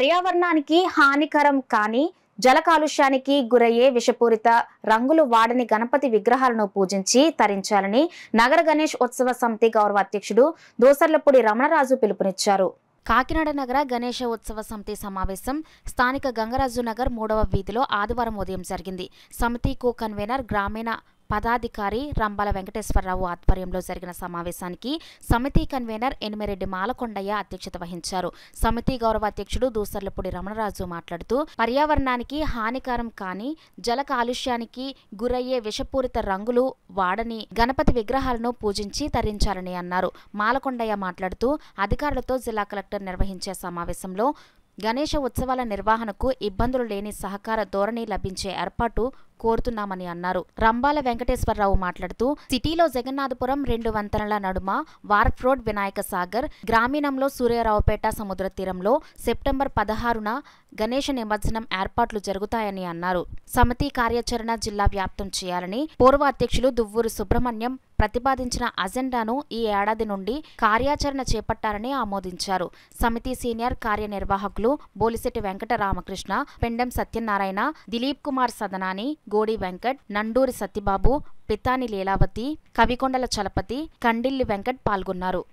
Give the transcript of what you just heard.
పర్యావరణానికి హానికరం కాని జల కాలుష్యానికి గురయ్యే విషపూరిత రంగులు వాడని గణపతి విగ్రహాలను పూజించి తరించాలని నగర గణేష్ ఉత్సవ సమితి గౌరవ అధ్యక్షుడు దోసర్లపూడి రమణరాజు పిలుపునిచ్చారు. కాకినాడ నగర గణేష ఉత్సవ సమితి సమావేశం స్థానిక గంగరాజు నగర్ 3వ వీధిలో ఆదివారం ఉదయం జరిగింది. సమితి కో కన్వీనర్ గ్రామీణ పదాధికారి రంబాల వెంకటేశ్వరరావు ఆధ్వర్యంలో జరిగిన సమావేశానికి సమితి కన్వీనర్ ఎనిమిరెడ్డి మాలకొండయ్య అధ్యక్షత వహించారు. సమితి గౌరవ అధ్యక్షుడు దూసర్లపూడి రమణరాజు మాట్లాడుతూ పర్యావరణానికి హానికరం కాని జల కాలుష్యానికి గురయ్యే విషపూరిత రంగులు వాడని గణపతి విగ్రహాలను పూజించి తరించాలని అన్నారు. మాలకొండయ్య మాట్లాడుతూ అధికారులతో జిల్లా కలెక్టర్ నిర్వహించే సమావేశంలో గణేష ఉత్సవాల నిర్వహణకు ఇబ్బందులు లేని సహకార ధోరణి లభించే ఏర్పాటు కోరుతున్నామని అన్నారు. రంబాల వెంకటేశ్వరరావు మాట్లాడుతూ సిటీలో జగన్నాథపురం 2 వంతెనల నడుమ వార్ఫ్ రోడ్ వినాయక సాగర్ గ్రామీణంలో సూర్యారావుపేట సముద్ర తీరంలో సెప్టెంబర్ 16న గణేష నిమజ్జనం ఏర్పాట్లు జరుగుతాయని అన్నారు. సమితి కార్యాచరణ జిల్లా వ్యాప్తం చేయాలని పూర్వ అధ్యక్షులు దువ్వూరు సుబ్రహ్మణ్యం ప్రతిపాదించిన అజెండాను ఈ ఏడాది నుండి కార్యాచరణ చేపట్టాలని ఆమోదించారు. సమితి సీనియర్ కార్యనిర్వాహకులు బోలిశెట్టి వెంకట రామకృష్ణ, పెండెం సత్యనారాయణ, దిలీప్ కుమార్ సదనాని, గోడి వెంకట్, నండూరి సత్యబాబు, పితాని లీలావతి, కవికొండల చలపతి, కండిల్లి వెంకట్ పాల్గొన్నారు.